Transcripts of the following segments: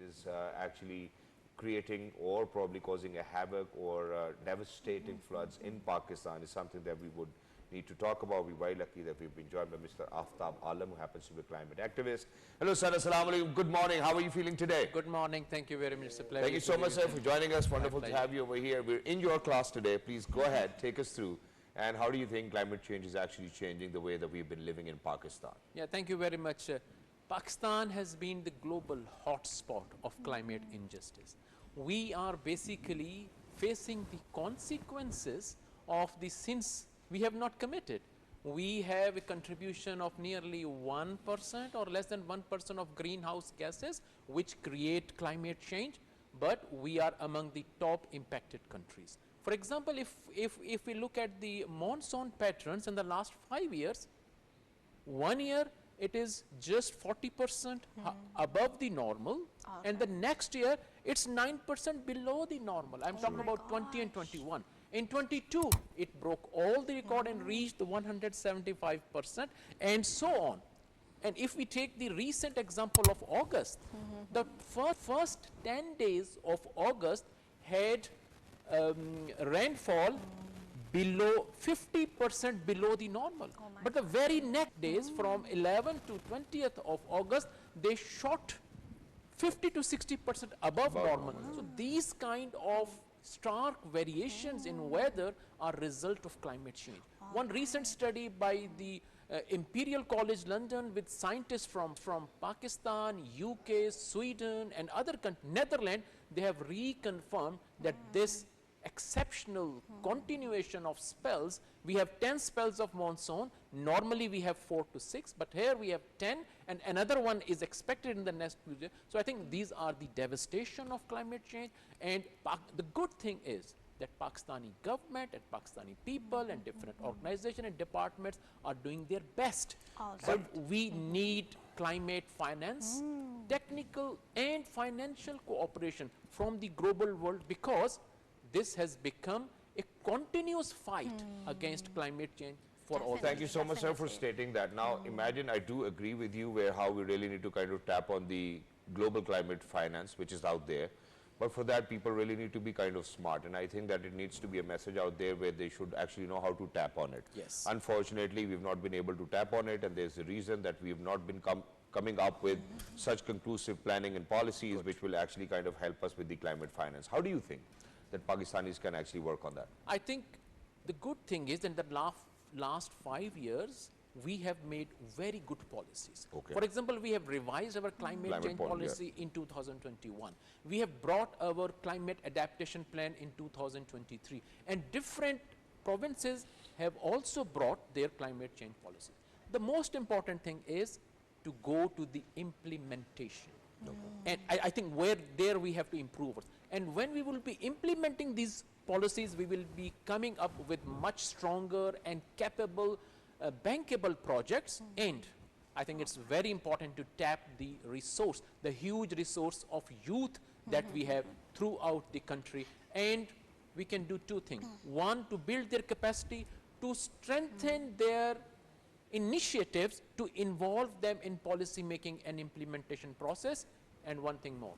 is actually creating or probably causing a havoc or devastating floods in Pakistan is something that we would need to talk about. We're very lucky that we've been joined by Mr. Aftab Alam, who happens to be a climate activist. Hello, sir. Assalamu alaikum. Good morning. How are you feeling today? Good morning. Thank you very much. It's a pleasure. Thank you so much, sir, for joining us. Wonderful to have you over here. We're in your class today. Please go ahead, take us through. And how do you think climate change is actually changing the way that we've been living in Pakistan? Yeah, thank you very much. Pakistan has been the global hotspot of climate injustice. We are basically facing the consequences of the sins we have not committed. We have a contribution of nearly 1% or less than 1% of greenhouse gases which create climate change, but we are among the top impacted countries. For example, if we look at the monsoon patterns in the last 5 years, 1 year it is just 40% above the normal, and the next year it's 9% below the normal. I'm talking about 20 and 21. In 22, it broke all the record and reached 175% and so on. And if we take the recent example of August, the first 10 days of August had rainfall below 50% below the normal. But the very next days from 11th to 20th of August, they shot 50 to 60% above normal. So these kind of stark variations in weather are result of climate change. One recent study by the Imperial College London with scientists from Pakistan, UK, Sweden and other countries, Netherlands, they have reconfirmed that this exceptional continuation of spells, we have 10 spells of monsoon, normally we have 4 to 6, but here we have 10 and another one is expected in the next few years. So I think these are the devastation of climate change, and the good thing is that Pakistani government and Pakistani people and different organizations and departments are doing their best. But we need climate finance, technical and financial cooperation from the global world, because this has become a continuous fight against climate change for all. Thank you so much, sir, for stating that. Now, imagine, I do agree with you where how we really need to kind of tap on the global climate finance, which is out there. But for that, people really need to be kind of smart. And I think that it needs to be a message out there where they should actually know how to tap on it. Yes. Unfortunately, we've not been able to tap on it. And there's a reason that we've not been coming up with such conclusive planning and policies which will actually kind of help us with the climate finance. How do you think that Pakistanis can actually work on that? I think the good thing is in the last 5 years, we have made very good policies. For example, we have revised our climate change policy in 2021. We have brought our climate adaptation plan in 2023. And different provinces have also brought their climate change policies. The most important thing is to go to the implementation. And I think there we have to improve. And when we will be implementing these policies, we will be coming up with much stronger and capable bankable projects. And I think it's very important to tap the resource, the huge resource of youth that we have throughout the country. And we can do two things. One, to build their capacity, to strengthen their initiatives, to involve them in policy making and implementation process. And one thing more,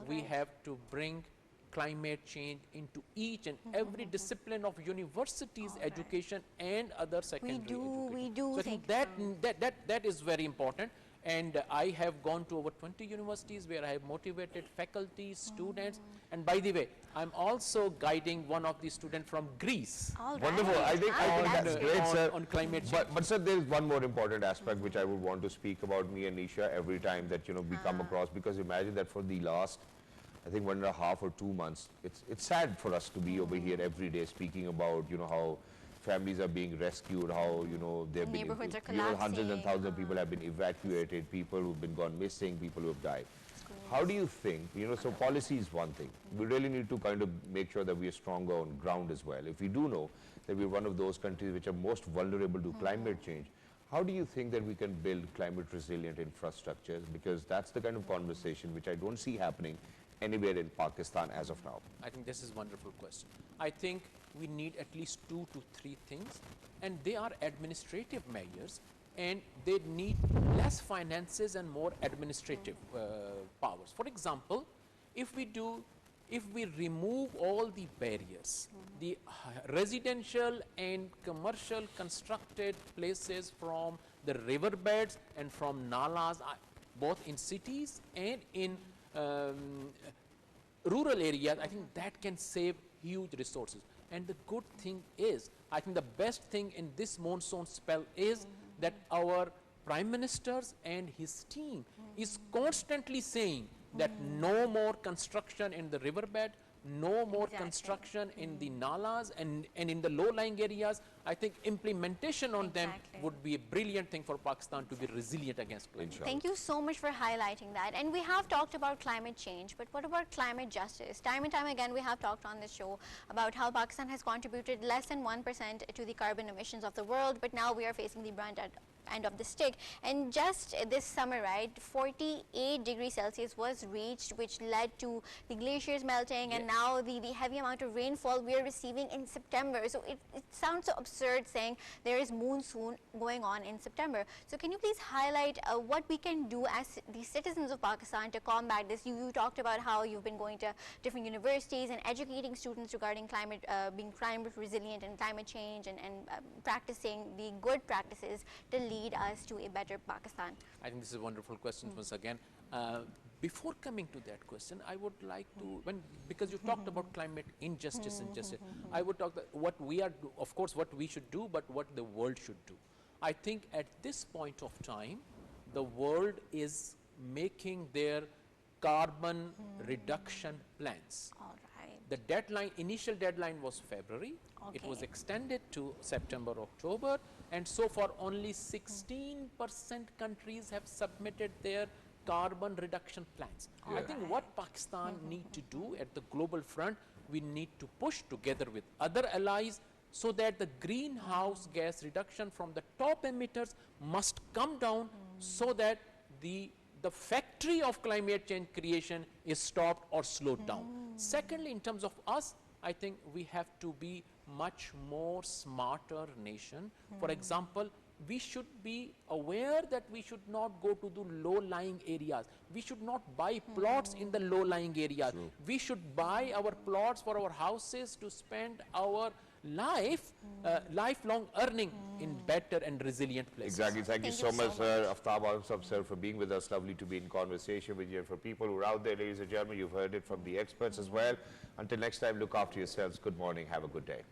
we have to bring climate change into each and every discipline of universities, education and other secondary education. We do. So I think that is very important. And I have gone to over 20 universities where I have motivated faculty, students, and by the way, I'm also guiding one of the students from Greece. Wonderful. I think that's great, sir. On climate change. But sir, there is one more important aspect which I would want to speak about, me and Nisha, every time that we come across, because imagine that for the last, I think 1.5 or 2 months, it's sad for us to be over here every day speaking about how families are being rescued, how they've been hundreds and thousands of people have been evacuated, people who've been gone missing, people who have died. How do you think, so policy is one thing. We really need to kind of make sure that we are stronger on ground as well. If we do know that we're one of those countries which are most vulnerable to climate change, how do you think that we can build climate resilient infrastructures? Because that's the kind of conversation which I don't see happening anywhere in Pakistan as of now. I think this is a wonderful question. I think we need at least 2 to 3 things, and they are administrative measures and they need less finances and more administrative powers. For example, if we remove all the barriers, the residential and commercial constructed places from the riverbeds and from nalas, both in cities and in rural areas, I think that can save huge resources. And the good thing is, I think the best thing in this monsoon spell is that our Prime Ministers and his team is constantly saying that no more construction in the riverbed, no more construction in the nalas and in the low-lying areas. I think implementation on them would be a brilliant thing for Pakistan to be resilient against climate change. Thank you so much for highlighting that. And we have talked about climate change, but what about climate justice? Time and time again, we have talked on this show about how Pakistan has contributed less than 1% to the carbon emissions of the world, but now we are facing the brunt end of the stick. And just this summer, right, 48 degrees Celsius was reached, which led to the glaciers melting, and now the heavy amount of rainfall we are receiving in September. So it sounds so absurd saying there is monsoon going on in September. So can you please highlight what we can do as the citizens of Pakistan to combat this? You talked about how you've been going to different universities and educating students regarding climate, being climate resilient and climate change, and practicing the good practices to lead us to a better Pakistan. I think this is a wonderful question once again. Before coming to that question, I would like to, because you talked about climate injustice and justice, I would talk about what we are, of course, what we should do, but what the world should do. I think at this point of time, the world is making their carbon reduction plans. All right. The deadline, initial deadline was February. It was extended to September, October, and so far only 16% countries have submitted their carbon reduction plans. I think what Pakistan need to do at the global front, we need to push together with other allies so that the greenhouse gas reduction from the top emitters must come down so that the factory of climate change creation is stopped or slowed down. Secondly, in terms of us, I think we have to be much more smarter nation. For example, we should be aware that we should not go to the low-lying areas. We should not buy plots in the low-lying areas. We should buy our plots for our houses to spend our lifelong earning in better and resilient places. Exactly. Thank you so much, sir. Aftab Alam Khan, sir, for being with us. Lovely to be in conversation with you. And for people who are out there, ladies and gentlemen, you've heard it from the experts as well. Until next time, look after yourselves. Good morning. Have a good day.